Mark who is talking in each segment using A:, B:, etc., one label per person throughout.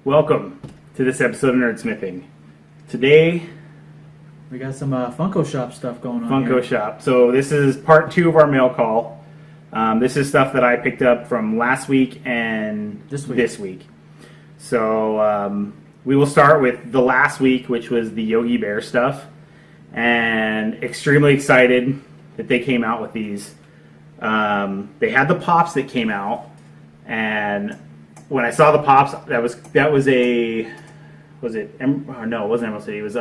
A: Welcome to this episode of NerdSmithing. Today,
B: we got some Funko Shop stuff going on.
A: Funko Shop. So this is part 2 of our mail call. This is stuff that I picked up from last week and this week. So we will start with the last week, which was the Yogi Bear stuff. And extremely excited that they came out with these. They had the Pops that came out, and when I saw the Pops, that was a, was it? No, it wasn't Emerald City. It was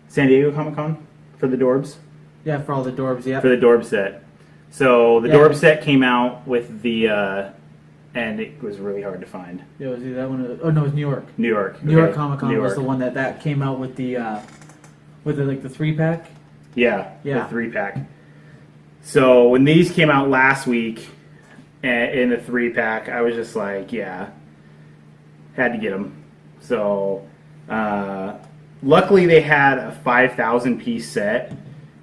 A: San Diego Comic-Con for the Dorbs.
B: Yeah, for all the Dorbs. Yeah,
A: for the Dorb set. So the Dorb set came out with the, and it was really hard to find.
B: Yeah, was it that one? Oh no, it was New York.
A: New York.
B: New York Comic-Con was the one that came out with the like the 3-pack.
A: Yeah, the 3-pack. So when these came out last week in the 3-pack, I was just like, yeah, had to get them. So luckily they had a 5,000 piece set,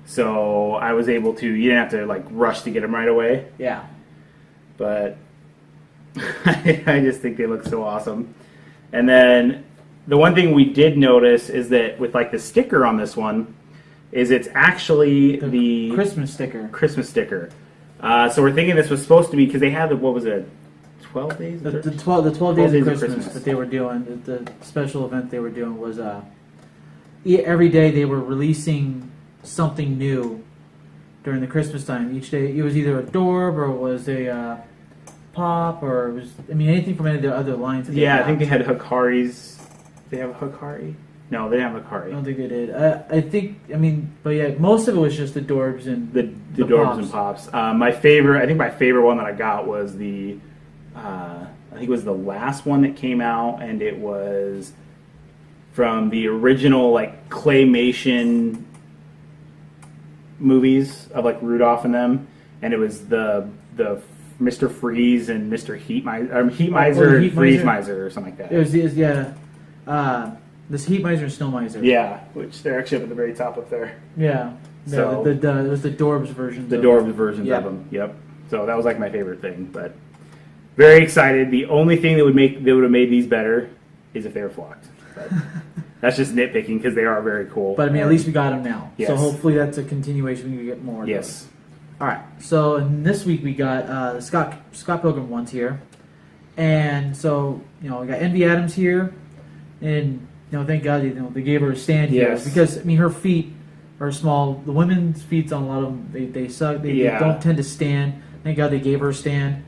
A: so I was able to. You didn't have to like rush to get them right away.
B: Yeah,
A: but I just think they look so awesome. And then the one thing we did notice is that with like the sticker on this one, is it's actually the
B: Christmas sticker.
A: So we're thinking this was supposed to be, because they had what was it, 12 days?
B: The 12 days of Christmas that they were doing. The special event they were doing was every day they were releasing something new during the Christmas time. Each day it was either a Dorb or it was a Pop, or it was anything from any of the other lines.
A: I think they had Hikaris. They have a Hikari? No, they didn't have Hikari.
B: I don't think they did. I think, but yeah, most of it was just the Dorbs and
A: the Dorbs and Pops. My favorite one that I got was I think it was the last one that came out, and it was from the original like claymation movies of like Rudolph and them, and it was the Mr. Freeze and Mr. Heat Miser, and Freeze Miser or something like that.
B: It was this Heat Miser and Snow Miser.
A: Yeah, which they're actually up at the very top up there.
B: Yeah. So it was the Dorbs versions.
A: The Dorbs versions of them. Yep. So that was like my favorite thing, but very excited. The only thing that would have made these better is if they were flocked. But that's just nitpicking because they are very cool.
B: But at least we got them now.
A: Yes.
B: So hopefully that's a continuation. We can get more.
A: Yes.
B: All right. So this week we got the Scott Pilgrim ones here, and so we got Envy Adams here, and thank God they gave her a stand here, because her feet are small. The women's feet on a lot of them they suck. They don't tend to stand. Thank God they gave her a stand.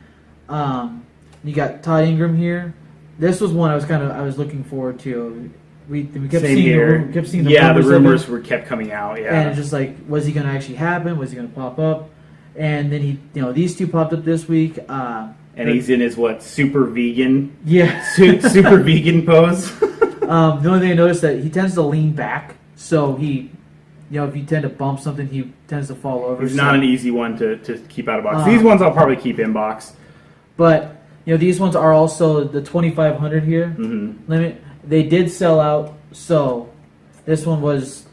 B: You got Todd Ingram here. This was one I was looking forward to. We kept seeing the
A: rumors kept coming out. Yeah,
B: and it's just like, was he going to actually happen? Was he going to pop up? And then these two popped up this week. And
A: he's in his super vegan?
B: Yeah,
A: super vegan pose.
B: The only thing I noticed that he tends to lean back, so he, if you tend to bump something, he tends to fall over.
A: He's not an easy one to keep out of box. These ones I'll probably keep in box.
B: But these ones are also the 2,500 here limit. They did sell out, so this one was,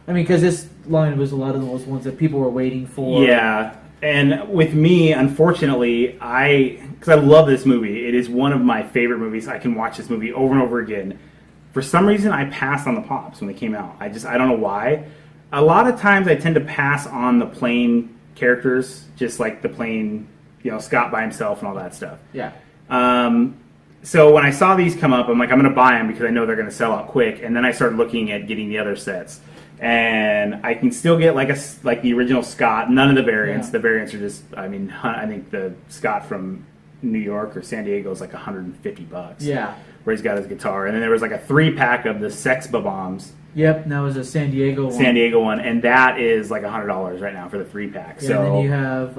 B: because this line was a lot of those ones that people were waiting for.
A: Yeah, and with me, unfortunately, because I love this movie. It is one of my favorite movies. I can watch this movie over and over again. For some reason, I passed on the Pops when they came out. I don't know why. A lot of times, I tend to pass on the plain characters, just like the plain, Scott by himself and all that stuff.
B: Yeah.
A: So when I saw these come up, I'm like, I'm going to buy them because I know they're going to sell out quick. And then I started looking at getting the other sets. And I can still get like the original Scott. None of the variants. Yeah. The variants are just, I think the Scott from New York or San Diego is like $150.
B: Yeah.
A: Where he's got his guitar. And then there was like a 3-pack of the Sex Bob-ombs.
B: Yep, and that was a San Diego one.
A: And that is like $100 right now for the 3-pack.
B: Yeah, and then you have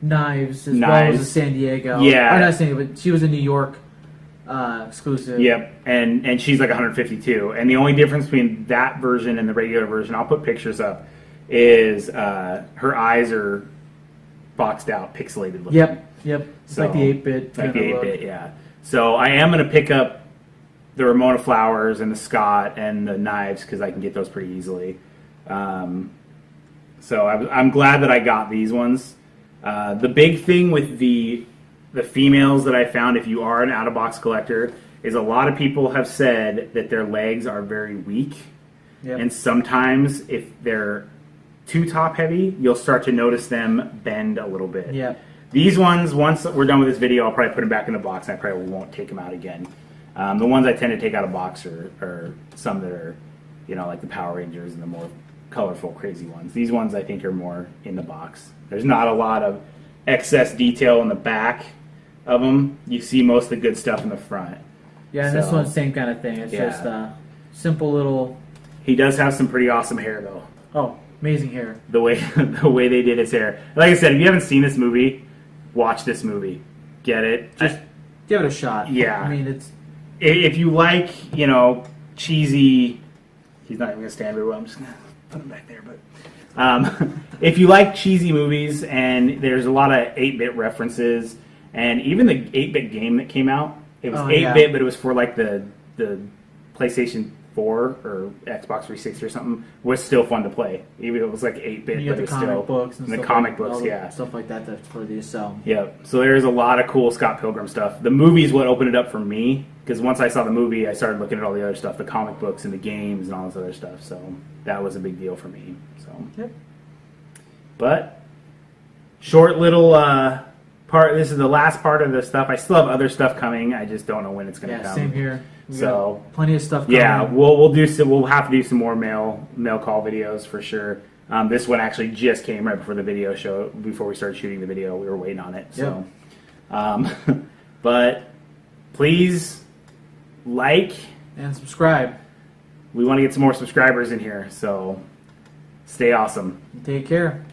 B: Knives well as a San Diego.
A: Yeah.
B: Or not San Diego, but she was a New York exclusive.
A: Yep, and she's like 152. And the only difference between that version and the regular version, I'll put pictures up, is her eyes are boxed out, pixelated looking.
B: Yep. It's like the 8-bit.
A: Like the 8-bit, yeah. So I am going to pick up the Ramona Flowers and the Scott and the Knives because I can get those pretty easily. So I'm glad that I got these ones. The big thing with the the females that I found, if you are an out-of-box collector, is a lot of people have said that their legs are very weak.
B: Yep.
A: And sometimes if they're too top-heavy, you'll start to notice them bend a little bit.
B: Yeah.
A: These ones, once we're done with this video, I'll probably put them back in the box, and I probably won't take them out again. The ones I tend to take out of box are some that are, like the Power Rangers and the more colorful, crazy ones. These ones I think are more in the box. There's not a lot of excess detail in the back of them. You see most of the good stuff in the front.
B: Yeah, and this one's the same kind of thing. It's just a simple little...
A: He does have some pretty awesome hair, though.
B: Oh, amazing hair.
A: The way they did his hair. Like I said, if you haven't seen this movie, watch this movie. Get it?
B: Just give it a shot.
A: Yeah.
B: I mean, it's...
A: If you like, cheesy... He's not even going to stand very well. I'm just going to put him back there. But if you like cheesy movies, and there's a lot of 8-bit references, and even the 8-bit game that came out, it was 8-bit, but it was for like the PlayStation 4 or Xbox 360 or something, was still fun to play. Even if it was like 8-bit, but it was still...
B: books and
A: the
B: stuff
A: comic
B: like,
A: books, yeah.
B: Stuff like that that's for the sell.
A: Yep. So there's a lot of cool Scott Pilgrim stuff. The movie's what opened it up for me, because once I saw the movie, I started looking at all the other stuff, the comic books and the games and all this other stuff. So that was a big deal for me. So.
B: Yep.
A: But short little part. This is the last part of the stuff. I still have other stuff coming. I just don't know when it's going to come.
B: Same here.
A: So
B: plenty of stuff coming.
A: Yeah, we'll do some. We'll have to do some more mail call videos for sure. This one actually just came right before the video show. Before we started shooting the video, we were waiting on it. So, but please like
B: and subscribe.
A: We want to get some more subscribers in here. So stay awesome.
B: Take care.